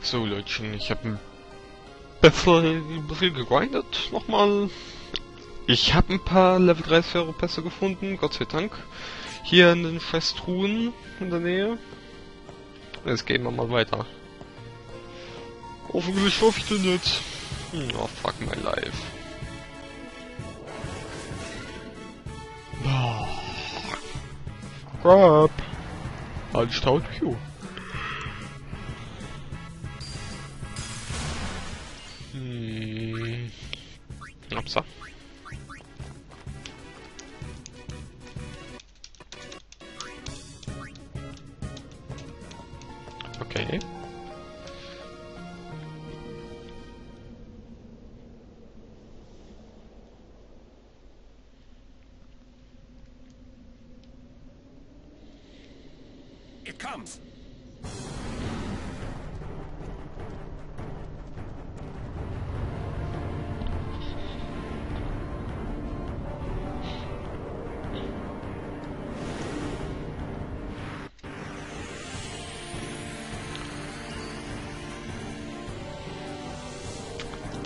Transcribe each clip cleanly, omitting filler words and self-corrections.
So Leutchen, ich habe ein bisschen gegrindet nochmal. Ich habe ein paar Level 3 Sphäropässe gefunden, Gott sei Dank. Hier in den Festtruhen in der Nähe. Jetzt gehen wir mal weiter. Hoffentlich schaffe ich den jetzt. Oh fuck my life. Crap. Halt staut Q. Upsa. Okay. It comes.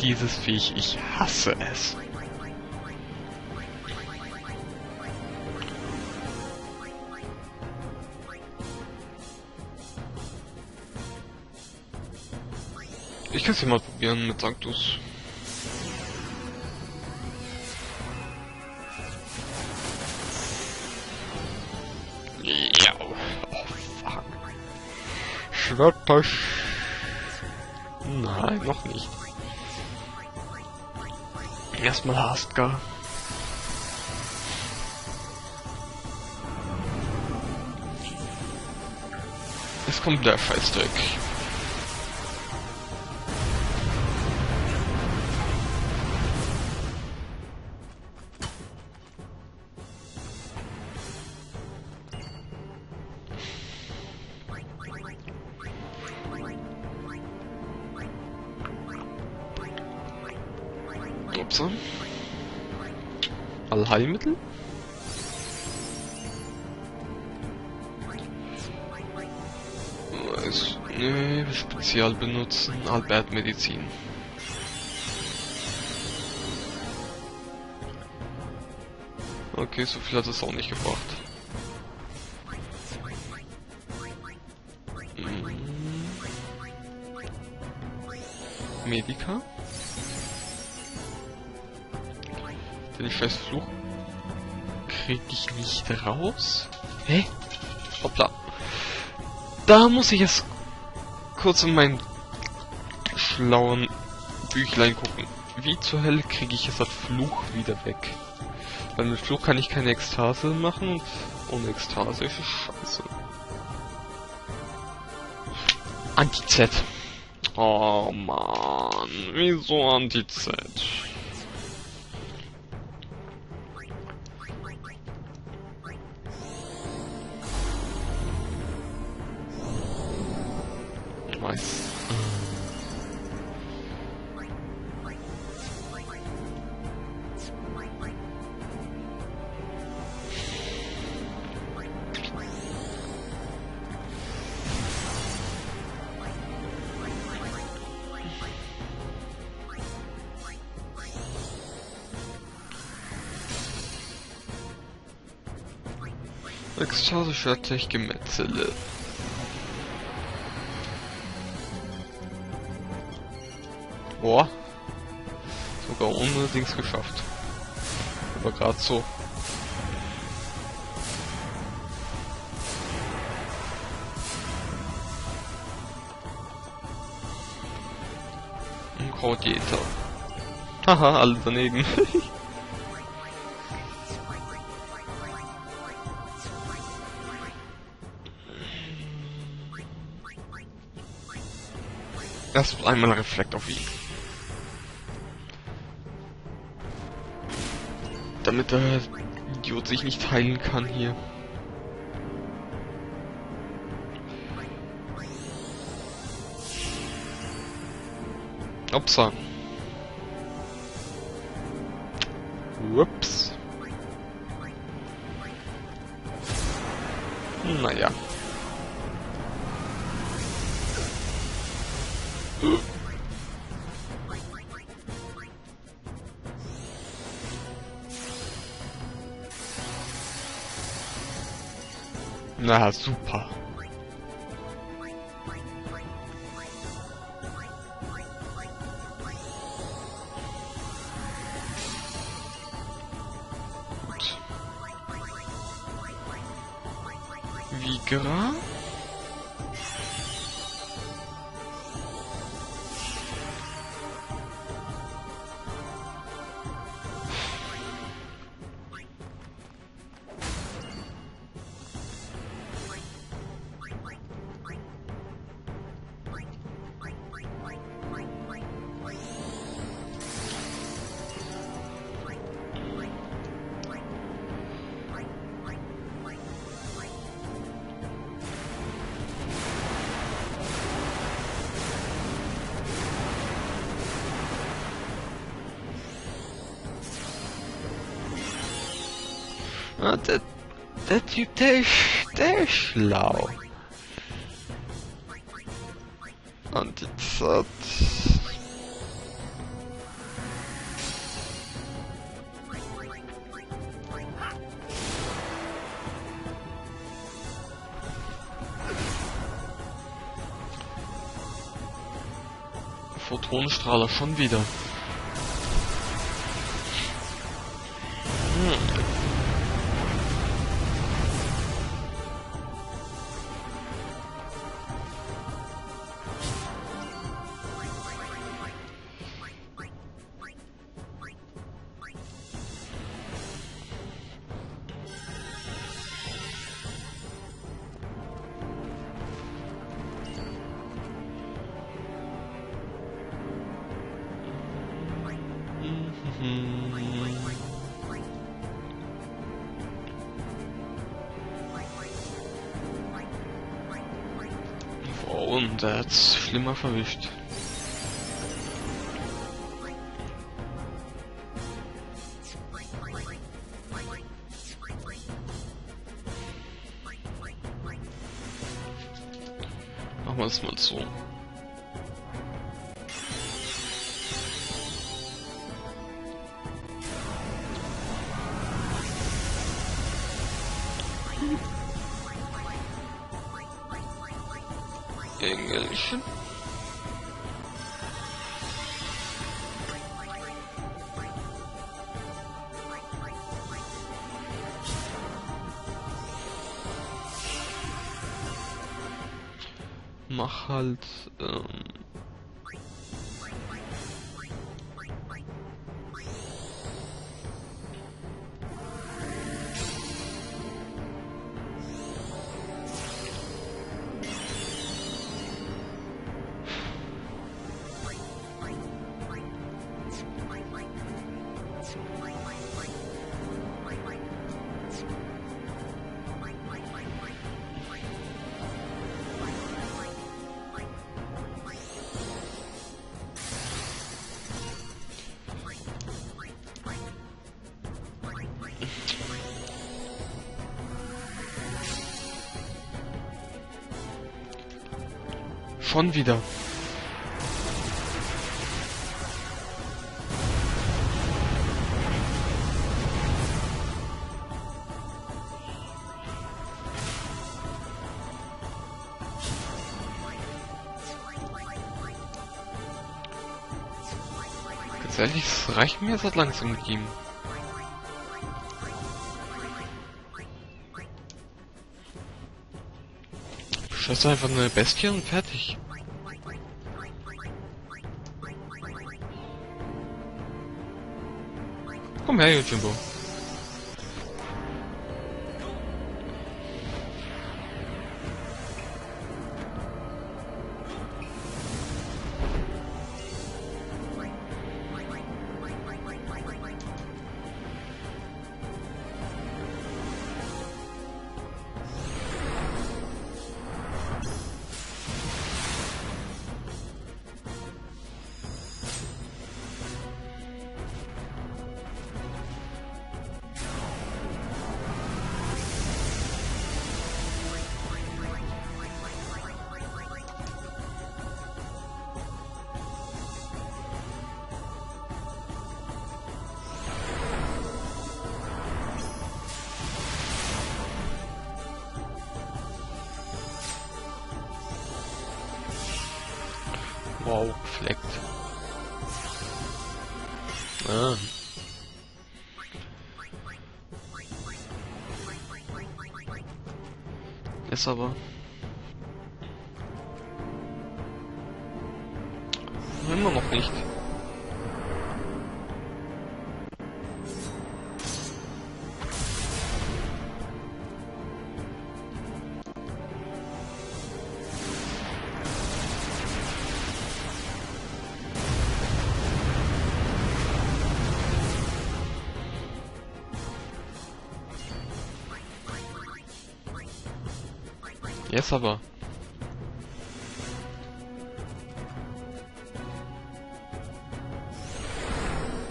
Dieses Viech, ich hasse es. Ich kann es ja mal probieren mit Sanctus. Ja. Oh fuck. Schwertpasch. Nein, noch nicht. Erstmal Hastgar. Jetzt kommt der Scheißdreck. Upsa. Allheilmittel? Nee, Spezial benutzen, Albert Medizin. Okay, so viel hat es auch nicht gebracht. Medica? Den scheiß Fluch krieg ich nicht raus? Hä? Hoppla. Da muss ich jetzt kurz in mein schlauen Büchlein gucken. Wie zur Hölle kriege ich jetzt das Fluch wieder weg? Weil mit Fluch kann ich keine Ekstase machen und ohne Ekstase ist es scheiße. Anti-Z. Oh Mann, wieso Anti-Z? Nice. Ekstatischer Gemetzele. Boah. Sogar ohne Dings geschafft. Aber gerade so. Ein Krautjäter. Haha, alle daneben. Erst einmal Reflekt auf ihn. Damit der Idiot sich nicht heilen kann hier. Upsa. Ups. Naja. Na, super. Gut. Vigra. Ah, der Typ, der ist schlau. Und jetzt hat... Photonenstrahler schon wieder. Oh, und der hat's schlimmer verwischt. Machen wir es mal so. Engelchen. Mach halt, schon wieder. Ganz ehrlich, es reicht mir jetzt langsam mit ihm. Scheiß einfach eine Bestie und fertig. Komm her, Jimbo. Wow, gefleckt. Ah. Ist aber... Immer noch nicht. Jetzt aber.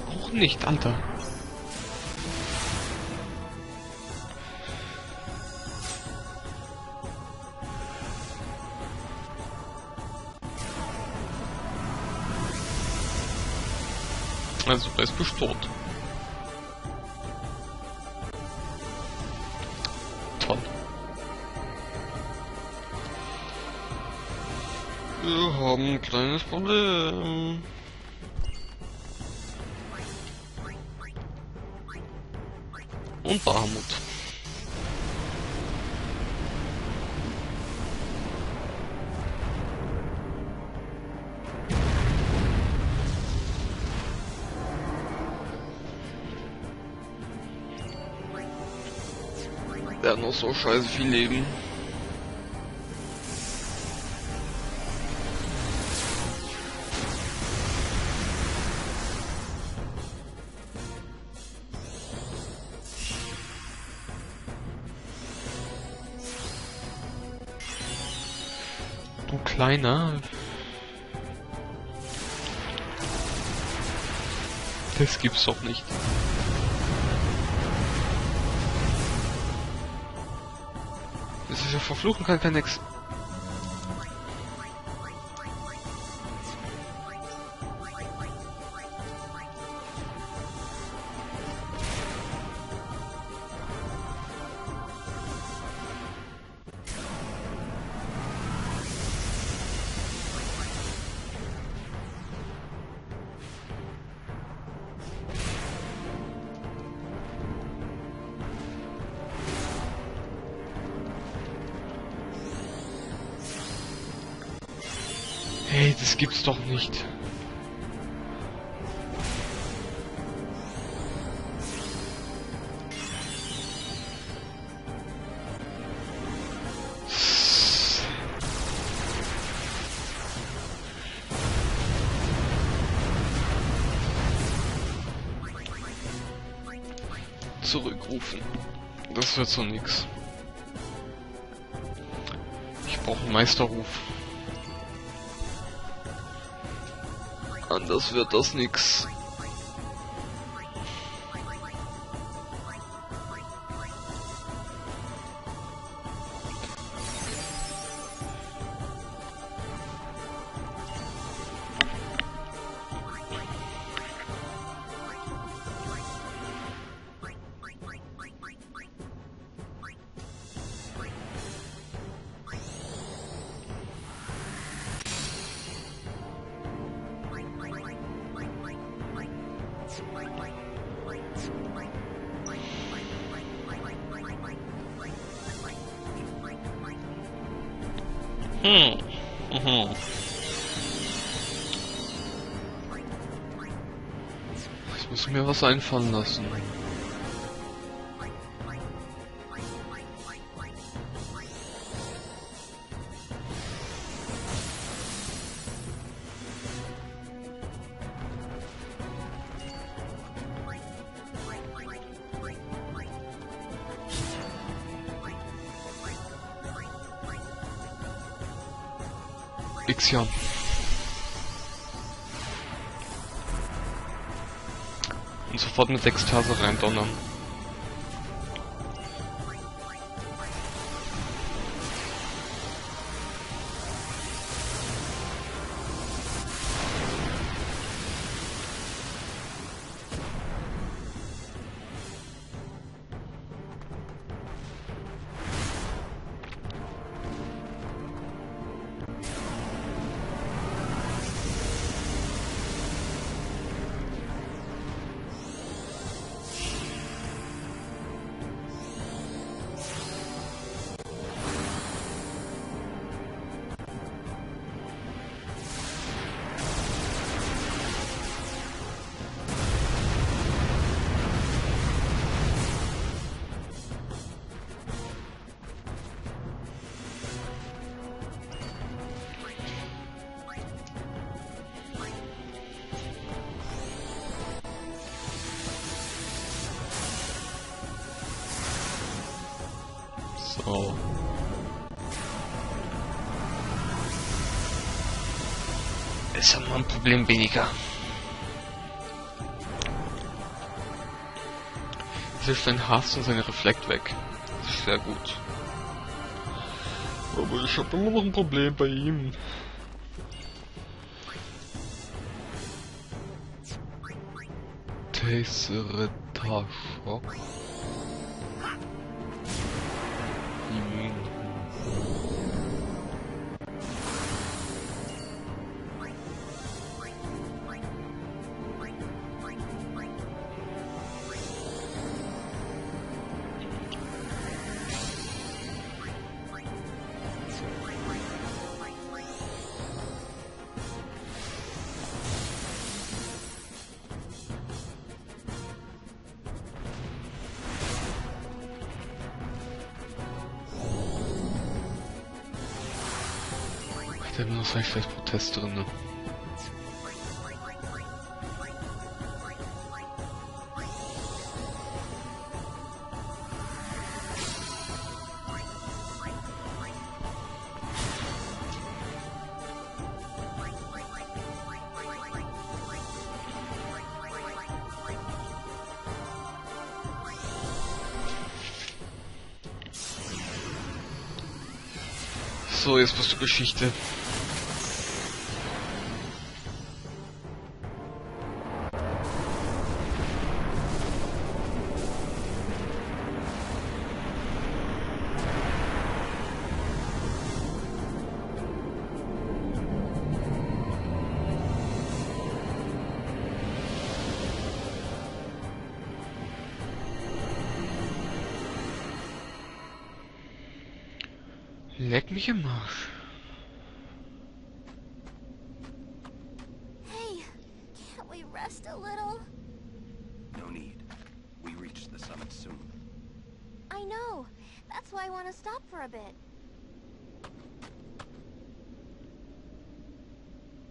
Auch nicht, Alter. Also, er ist tot. Toll. Wir haben ein kleines Problem. Und Bahamut. Der hat noch so scheiße viel Leben. Du Kleiner. Das gibt's doch nicht. Das ist ja verfluchen kann kein nix. Hey, das gibt's doch nicht. Zurückrufen. Das wird so nix. Ich brauche einen Meisterruf. Anders wird das nix. Ich muss mir was einfallen lassen. Ixion. Und sofort mit Ekstase reindonnern. So. Ist ja mal ein Problem weniger. Jetzt ist sein Hass und sein Reflekt weg. Das ist sehr gut. Aber ich habe immer noch ein Problem bei ihm. Triceratops. Da haben wir noch vielleicht Proteste drin. Ne? So, jetzt was zur Geschichte. Leck mich im Arsch. Hey, can't we rest a little? No need. We reach the summit soon. I know. That's why I want to stop for a bit.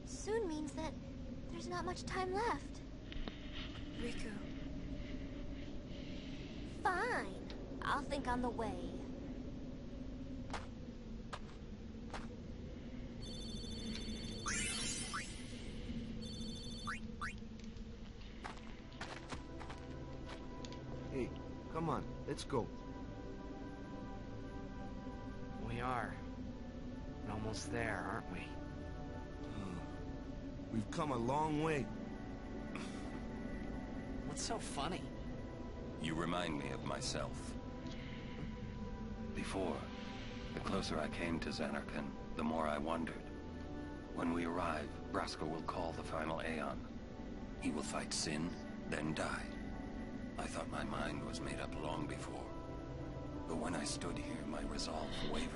Soon means that there's not much time left. Riku. Fine. I'll think on the way. Hey, come on, let's go. We are. We're almost there, aren't we? We've come a long way. What's so funny? You remind me of myself. Before, the closer I came to Xanarkand, the more I wondered. When we arrive, Braska will call the final Aeon. He will fight sin, then die. I thought my mind was made up long before. But when I stood here, my resolve wavered.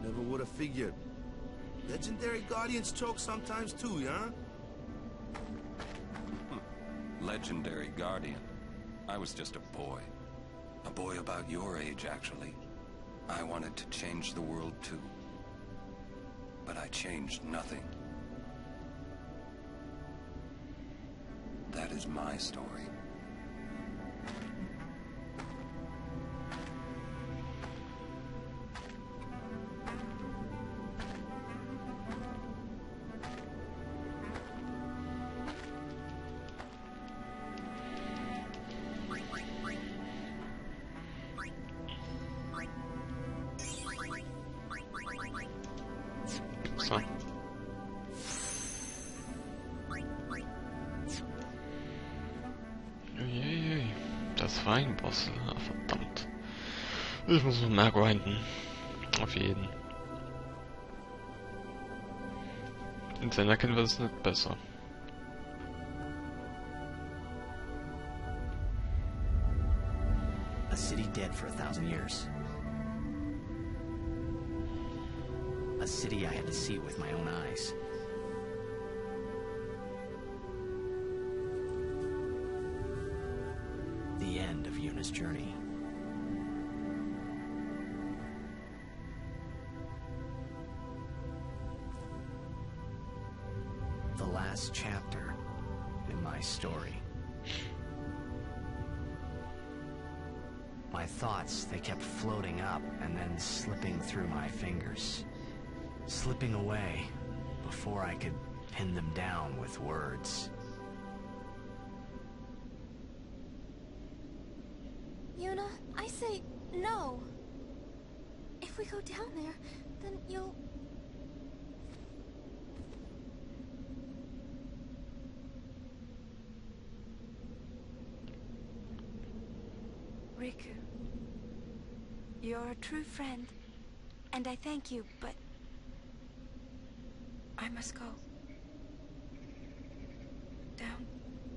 Never would have figured. Legendary Guardians choke sometimes too, huh? Legendary Guardian. I was just a boy. A boy about your age, actually. I wanted to change the world too. But I changed nothing. That is my story. So. Uiuiui, das war ein Boss. Ah, verdammt. Ich muss noch mehr grinden. Auf jeden. In seiner kennen wir es nicht besser. A city dead for 1,000 years. A city I had to see with my own eyes. The end of Yuna's journey. The last chapter in my story. My my thoughts, they kept floating up and then slipping through my fingers. Slipping away before I could pin them down with words. Yuna, I say no. If we go down there, then you'll... Riku, you're a true friend, and I thank you, but I must go. Down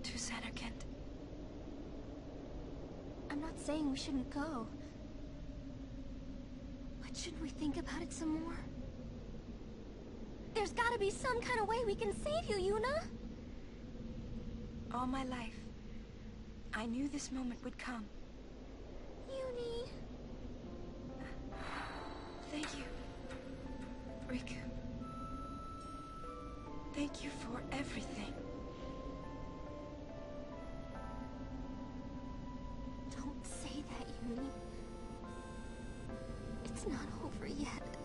to Zanarkand. I'm not saying we shouldn't go. But shouldn't we think about it some more? There's gotta be some kind of way we can save you, Yuna! All my life, I knew this moment would come. Yuni... Thank you, Riku. Thank you for everything. Don't say that, Yuni. It's not over yet.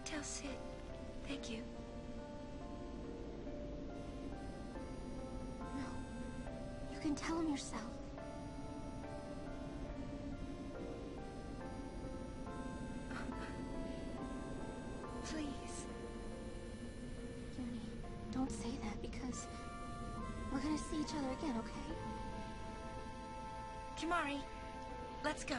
Tell Sid, thank you. No. You can tell him yourself. Please. Yuni, don't say that because we're gonna see each other again, okay? Kimari, let's go.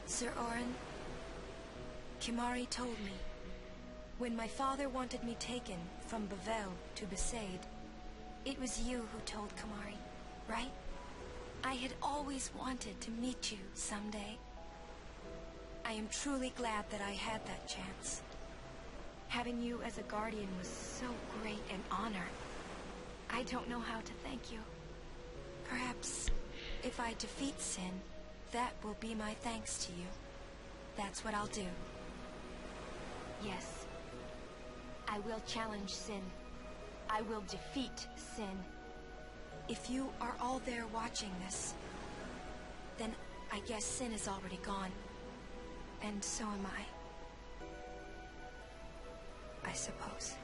Sir Orin, Kimari told me, when my father wanted me taken from Bavel to Besaid, it was you who told Kimari, right? I had always wanted to meet you someday. I am truly glad that I had that chance. Having you as a guardian was so great an honor. I don't know how to thank you. Perhaps, if I defeat Sin, that will be my thanks to you. That's what I'll do. Yes. I will challenge Sin. I will defeat Sin. If you are all there watching this, then I guess Sin is already gone. And so am I suppose.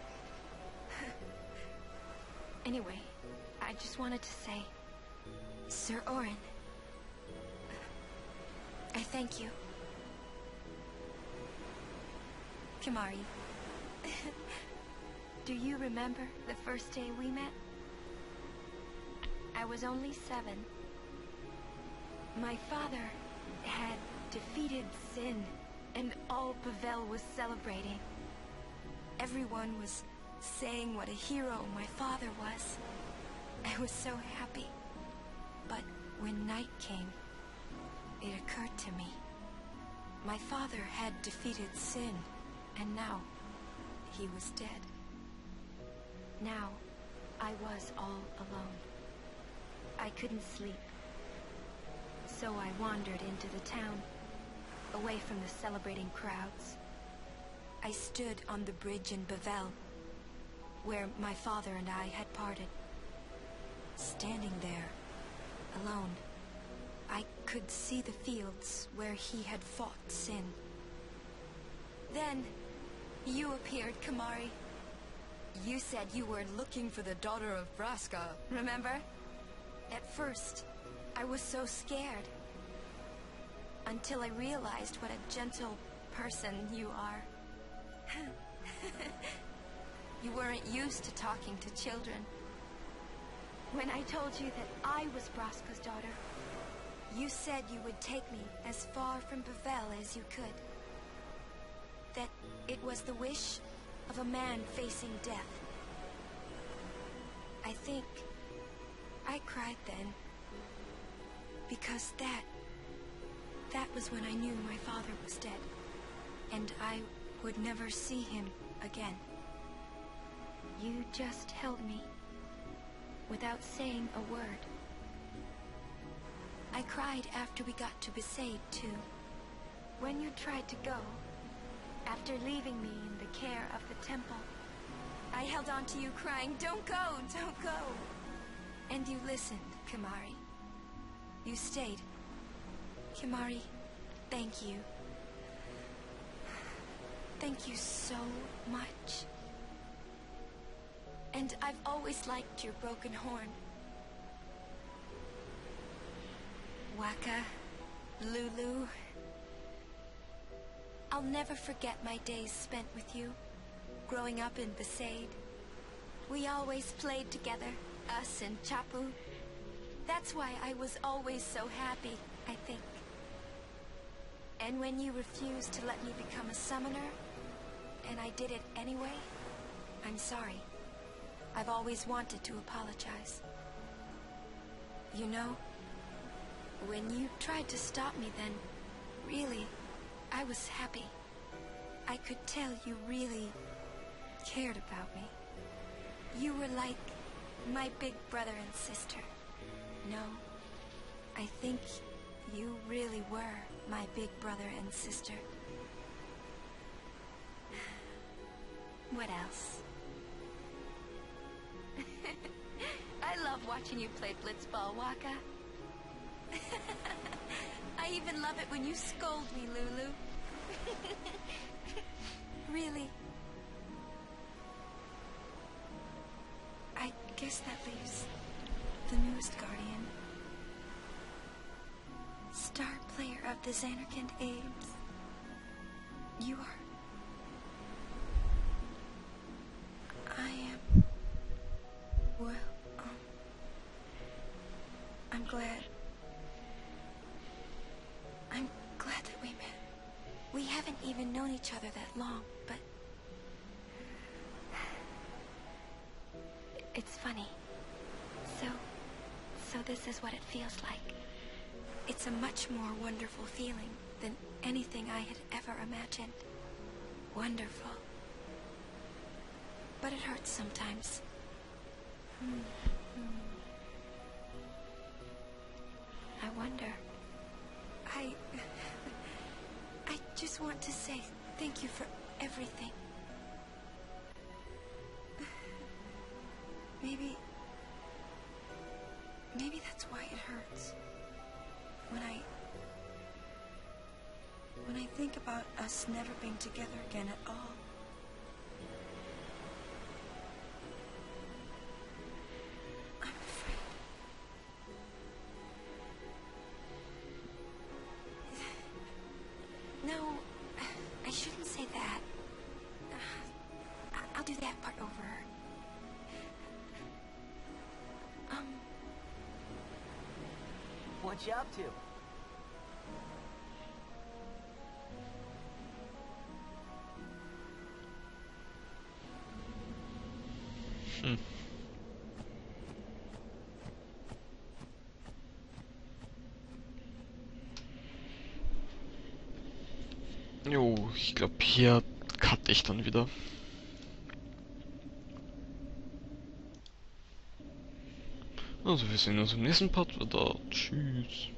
Anyway, I just wanted to say, Sir Orin, I thank you. Kimari, do you remember the first day we met? I was only 7. My father had defeated Sin, and all Bavel was celebrating. Everyone was saying what a hero my father was. I was so happy. But when night came, it occurred to me. My father had defeated Sin, and now he was dead. Now I was all alone. I couldn't sleep. So I wandered into the town, away from the celebrating crowds. I stood on the bridge in Bavel, where my father and I had parted. Standing there, alone, I could see the fields where he had fought Sin. Then, you appeared, Kimari. You said you were looking for the daughter of Braska, remember? At first, I was so scared. Until I realized what a gentle person you are. You weren't used to talking to children. When I told you that I was Braska's daughter, you said you would take me as far from Bavel as you could. that it was the wish of a man facing death. I think I cried then because that was when I knew my father was dead, and I would never see him again. You just held me without saying a word. I cried after we got to Besaid, too. When you tried to go, after leaving me in the care of the temple, I held on to you crying, "Don't go, don't go!" And you listened, Kimahri. You stayed. Kimahri, thank you. Thank you so much. And I've always liked your broken horn. Waka, Lulu. I'll never forget my days spent with you, growing up in Besaid. We always played together, us and Chapu. That's why I was always so happy, I think. And when you refused to let me become a summoner, and I did it anyway, I'm sorry. I've always wanted to apologize. You know, when you tried to stop me then, really, I was happy. I could tell you really cared about me. You were like my big brother and sister. No, I think you really were my big brother and sister. What else? I love watching you play blitzball, Waka. I even love it when you scold me, Lulu. Really. I guess that leaves the newest guardian. Star player of the Xanarkand Abes. You are... I am... Well, I'm glad. I'm glad that we met. We haven't even known each other that long, but... It's funny. So this is what it feels like. It's a much more wonderful feeling than anything I had ever imagined. Wonderful. But it hurts sometimes. I wonder. I just want to say thank you for everything. Maybe that's why it hurts. When I think about us never being together again at all. I'm afraid. No, I shouldn't say that. I'll do that part over. What you up to? Jo, ich glaube, hier cutte ich dann wieder. Also wir sehen uns im nächsten Part wieder. Tschüss.